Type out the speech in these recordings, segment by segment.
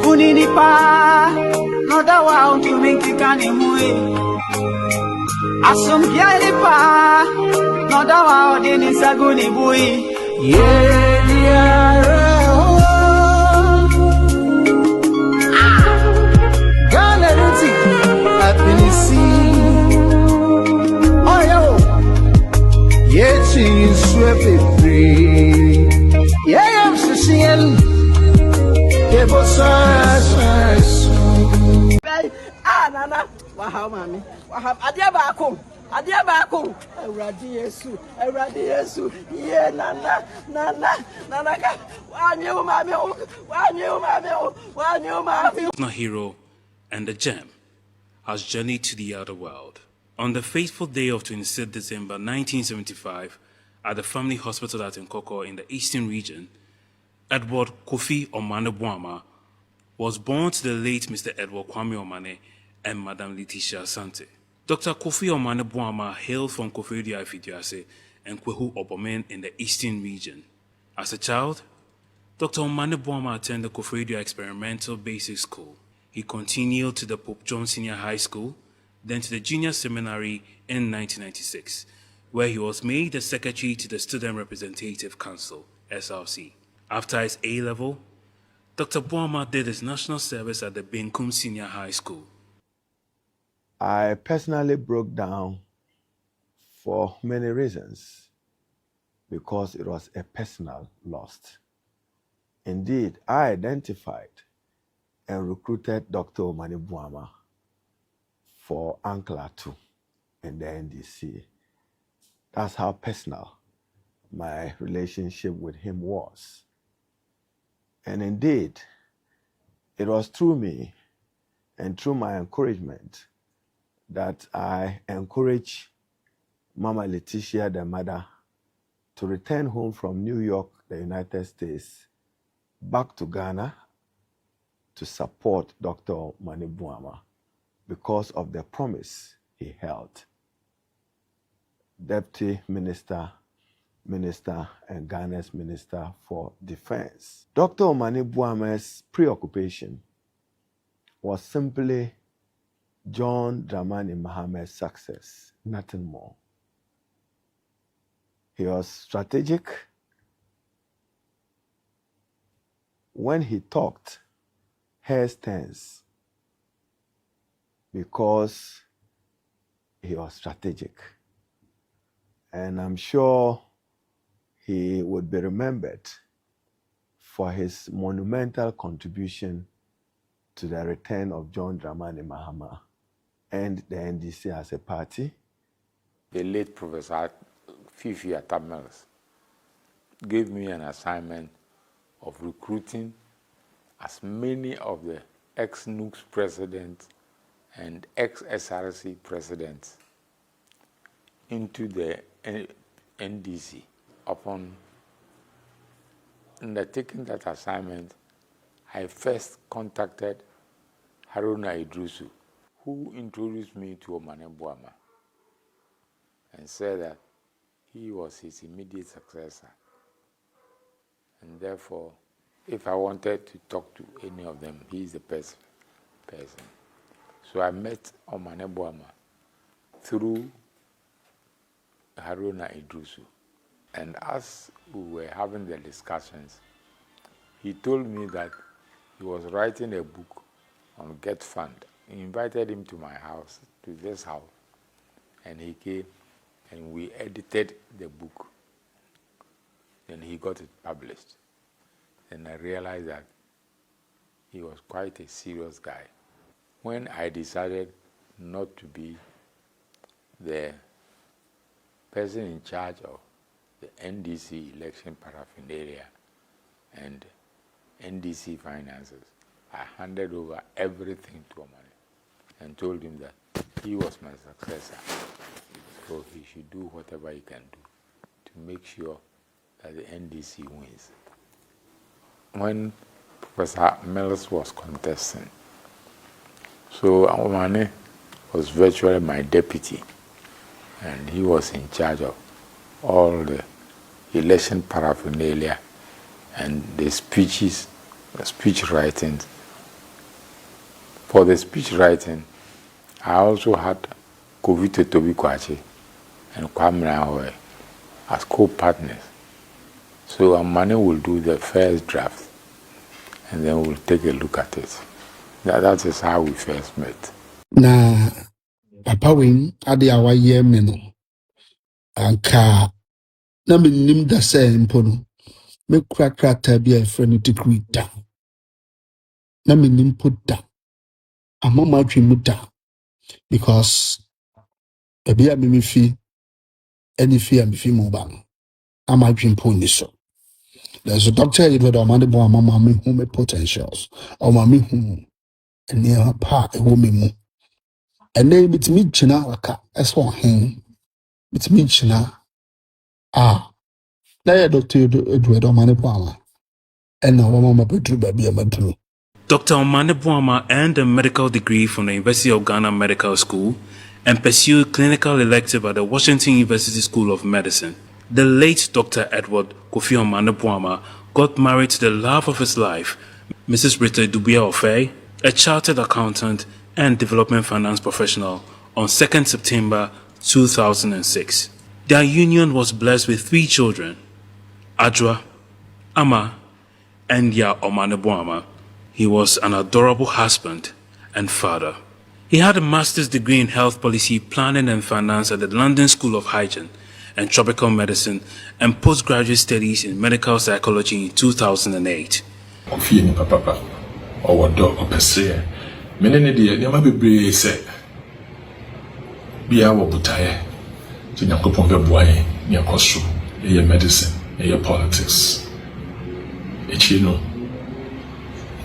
Uninipa, no da wow to make the canimui. Asum Pianipa, no da wow, Denis Aguni Bui. Yeah, Ghana, happiness. Oh, yo, yet she is swept free. Yeah, I'm Sicilian. Nana, wow, mammy, Adia Baco, Radiasu, yeah, Nana, one you, mammy. Hero and the gem has journeyed to the outer world. On the fateful day of 26 December 1975, at the family hospital at Nkoko in the Eastern region, Edward Kofi Omane Boamah was born to the late Mr. Edward Kwame Omane and Madame Letitia Asante. Dr. Kofi Omane Boamah hailed from Koforidua Ifiduase and Kwehu Obomen in the Eastern region. As a child, Dr. Omane Boamah attended Koforidua Experimental Basic School. He continued to the Pope John Senior High School, then to the Junior Seminary in 1996, where he was made the Secretary to the Student Representative Council, SRC. After his A-level, Dr. Boamah did his national service at the Benkum Senior High School. I personally broke down for many reasons, because it was a personal loss. Indeed, I identified and recruited Dr. Omane Boamah for Ankla 2 in the NDC. That's how personal my relationship with him was. And indeed, it was through me and through my encouragement that I encouraged Mama Letitia, the mother, to return home from New York, the United States, back to Ghana to support Dr. Omane Boamah because of the promise he held. Deputy Minister, and Ghana's Minister for Defense. Dr. Omane Boamah's preoccupation was simply John Dramani Mahamad's success, nothing more. He was strategic. When he talked, hair stands, because he was strategic. And I'm sure he would be remembered for his monumental contribution to the return of John Dramani Mahama and the NDC as a party. The late Professor Fifi Atamels gave me an assignment of recruiting as many of the ex-NUCS presidents and ex-SRC presidents into the NDC. Upon undertaking that assignment, I first contacted Haruna Idrusu, who introduced me to Omane Boamah and said that he was his immediate successor. And therefore, if I wanted to talk to any of them, he is the person. So I met Omane Boamah through Haruna Idrusu. And as we were having the discussions, he told me that he was writing a book on Get Fund. He invited him to my house, to this house, and he came and we edited the book. Then he got it published. And I realized that he was quite a serious guy. When I decided not to be the person in charge of the NDC election paraphernalia and NDC finances, I handed over everything to Omane and told him that he was my successor, so he should do whatever he can do to make sure that the NDC wins. When Professor Mills was contesting, so Omane was virtually my deputy, and he was in charge of all the election paraphernalia and the speeches, the speech writings For the speech writing, I also had Kovito Tobi Kwachi and Kwame Ahoe as co-partners. So Omane will do the first draft, and then we'll take a look at it. That is how we first met. Na papa wing ade awa ye me no anka na menim da sɛ mpo no me kura krata bi a ɛfrɛ no degree da na menim po da ama ma adwe mu da because ebi a me fi any fi am fi mo ba no ama adwe po ni so. There's a doctor Edward Omane Boamah me who me potentials or me who near pa e wo me mu and then bitimi gyina waka ɛso hen bitimi gyina na yɛ doctor Edward Omane Boamah and now mama bedru baby amadru. Dr. Omane Boamah earned a medical degree from the University of Ghana Medical School and pursued clinical elective at the Washington University School of Medicine. The late Dr. Edward Kofi Omane Boamah got married to the love of his life, Mrs. Rita Dubia-Ofei, a chartered accountant and development finance professional, on 2nd September 2006. Their union was blessed with 3 children, Adra, Ama, and Ya Omane Boamah. He was an adorable husband and father. He had a master's degree in health policy, planning and finance at the London School of Hygiene and Tropical Medicine and postgraduate studies in medical psychology in 2008. Kofi ni papa or do opese mene ne de ne ma bebre se bia wo butaye to Yakopon be boaye ne akoso e medicine e politics echi no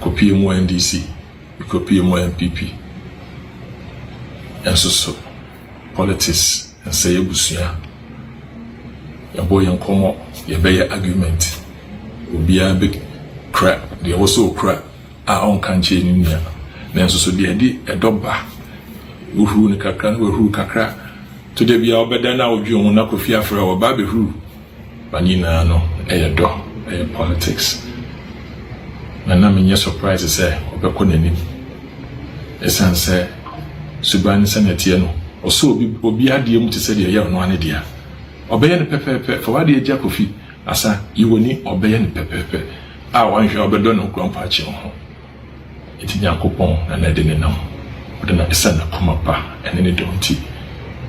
kopi mu NDC kopi mu MPP enso politics and say ebusua ya boy nkomo ye be argument obia big crap they also crap on kanche ni nia na enso so de edoba uhuru ni kakra na uhuru kakra to de bia obeda na odwu ho na Kofi afra oba be huru banina no do politics na me surprise say obekọ nanim esan say suban senatie no oso obi ade mu te say de ye no ane dia obeye ne pepepe for wade eja Kofi asa iwoni obeye ne pepepe a wanhwe obedo no kwampa achi ho iti Yakopon na de ne nam ode na esa na koma pa ene ne donti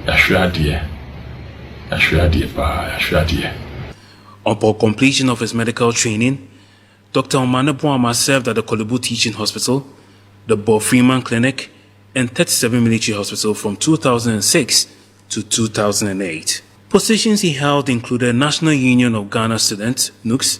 ahwe ade. Upon completion of his medical training, Dr. Omane Boamah served at the Kolebu Teaching Hospital, the Bo Freeman Clinic, and 37 Military Hospital from 2006 to 2008. Positions he held included National Union of Ghana Students, NUGS,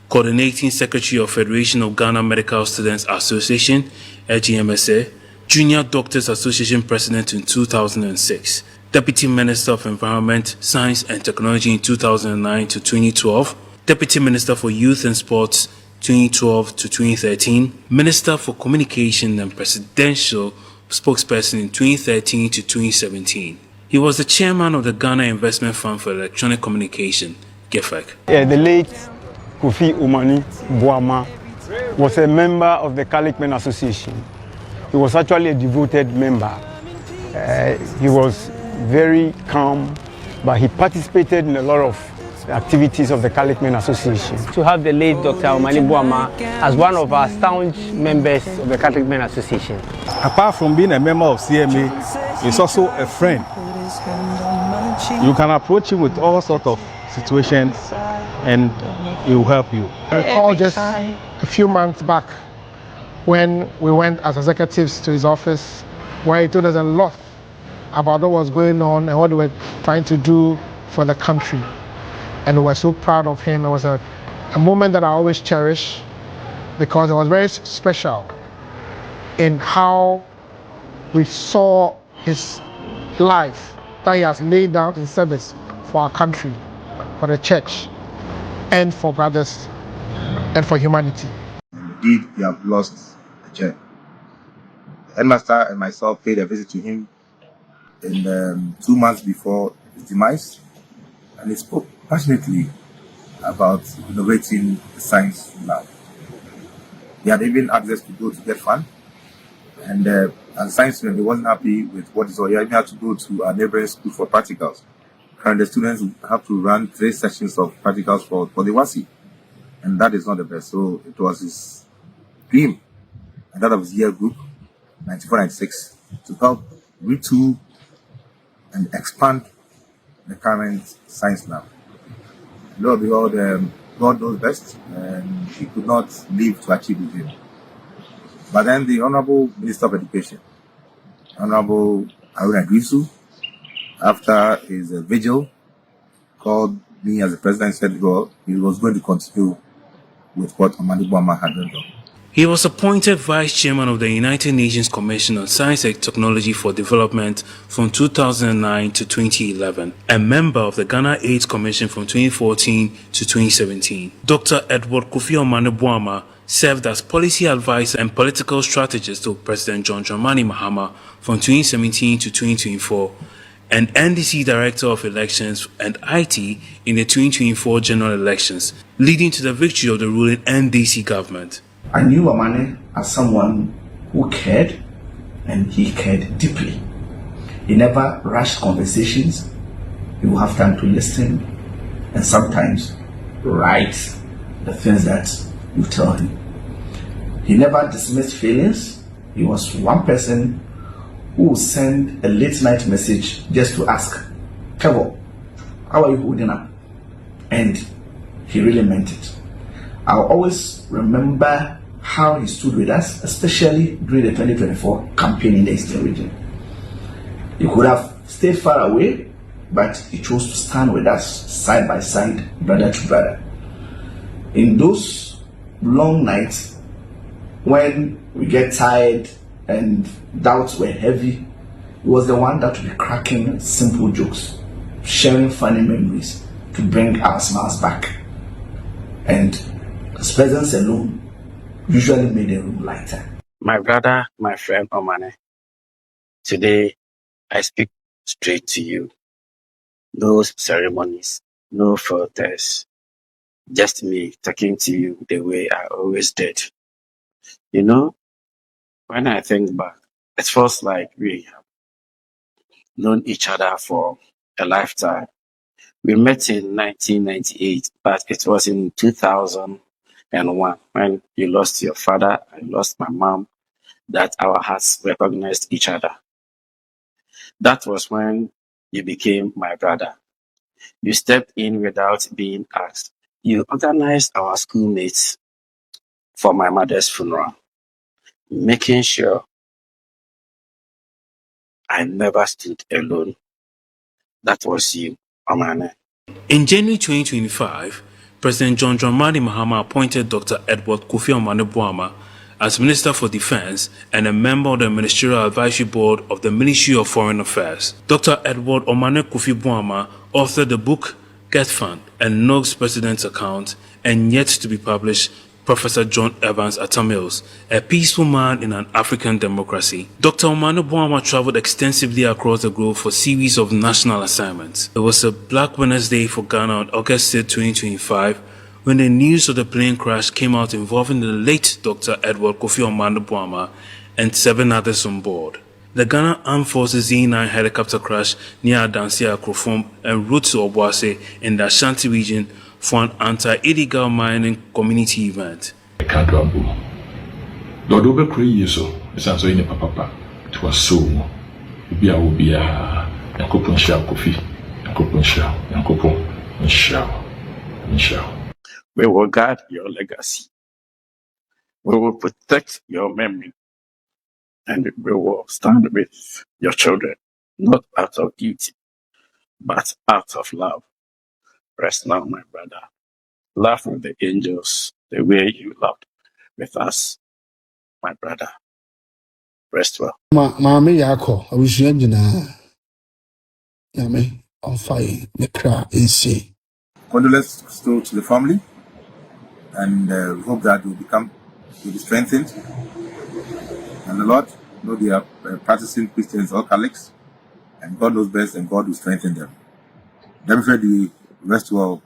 Coordinating Secretary of Federation of Ghana Medical Students Association, LGMSA, Junior Doctors Association President in 2006, Deputy Minister of Environment, Science and Technology in 2009 to 2012, Deputy Minister for Youth and Sports 2012 to 2013, Minister for Communication and Presidential Spokesperson in 2013 to 2017. He was the chairman of the Ghana Investment Fund for Electronic Communication, ghpage. The late Kofi Omane Boamah was a member of the Catholic Association. He was actually a devoted member. He was very calm, but he participated in a lot of activities of the Catholic Association. To have the late Dr. Omane Boamah as one of our staunch members of the Catholic Association. Apart from being a member of CMA, he's also a friend. You can approach him with all sorts of situations and he will help you. I recall just a few months back when we went as executives to his office, where he told us a lot about what was going on and what they were trying to do for the country. And we were so proud of him. It was a moment that I always cherish because it was very special in how we saw his life that he has laid down in service for our country, for the church, and for brothers, and for humanity. Indeed, we have lost a gem. The headmaster and myself paid a visit to him in 2 months before his demise, and he spoke passionately about innovating the science lab. He had even access to go to get fund, And as a science student, they wasn't happy with what he saw. He had to go to our neighboring school for practicals. And the students have to run 3 sessions of practicals for the WASI. And that is not the best. So it was his dream, and that of his year group, 94-96, to help retool and expand the current science lab. Lo and behold, God knows best, and he could not live to achieve his dream. But then the Honorable Minister of Education, Honorable Haruna Iddrisu, after his vigil, called me as the president and said, well, he was going to continue with what Omane Boamah had done. He was appointed Vice Chairman of the United Nations Commission on Science and Technology for Development from 2009 to 2011, and member of the Ghana AIDS Commission from 2014 to 2017. Dr. Edward Kofi Omane Boamah served as policy advisor and political strategist to President John Dramani Mahama from 2017 to 2024, and NDC Director of Elections and IT in the 2024 general elections, leading to the victory of the ruling NDC government. I knew Omane as someone who cared, and he cared deeply. He never rushed conversations. He would have time to listen and sometimes write the things that you tell him. He never dismissed feelings. He was one person who would send a late night message just to ask, Kevo, how are you holding up? And he really meant it. I'll always remember how he stood with us, especially during the 2024 campaign in the Eastern region. He could have stayed far away, but he chose to stand with us side by side, brother to brother. In those long nights, when we get tired and doubts were heavy, he was the one that would be cracking simple jokes, sharing funny memories to bring our smiles back. And his presence alone usually made the room lighter. My brother, my friend Omane, today I speak straight to you. No ceremonies, no filters, just me talking to you the way I always did. You know, when I think back, it feels like we have known each other for a lifetime. We met in 1998, but it was in 2001 when you lost your father, I lost my mom, that our hearts recognized each other. That was when you became my brother. You stepped in without being asked. You organized our schoolmates for my mother's funeral, making sure I never stood alone. That was you, Omane. In January 2025, President John Dramani Mahama appointed Dr. Edward Kofi Omane Boamah as Minister for Defense and a member of the Ministerial Advisory Board of the Ministry of Foreign Affairs. Dr. Edward Omane Kofi Boamah authored the book Get Fund and NOG's President's Account, and yet to be published, Professor John Evans Atamils, A Peaceful Man in an African Democracy. Dr. Omane Boamah traveled extensively across the globe for a series of national assignments. It was a Black Wednesday for Ghana on August 3, 2025, when the news of the plane crash came out involving the late Dr. Edward Kofi Omane Boamah and 7 others on board. The Ghana Armed Forces Z9 helicopter crash near Adansia Akrofom en route to Obuasi in the Ashanti region for an anti-illegal mining community event. Lord Obekrey so it's in papa. It was so be a Yankopon Shao Kofi, Yankopon Shao, Yankopon Shao. We will guard your legacy. We will protect your memory. And we will stand with your children, not out of duty, but out of love. Rest now, my brother. Laugh with the angels the way you loved with us, my brother. Rest well. Maame yako, abusua nyinaa. Yame on fire, the cry is Condolences to the family, and we hope that will be strengthened. And the Lord know they are practicing Christians or Catholics, and God knows best, and God will strengthen them. Let me pray the rest well,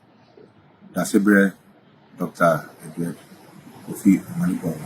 Dasebre, Dr. Edward Kofi Omane Boamah.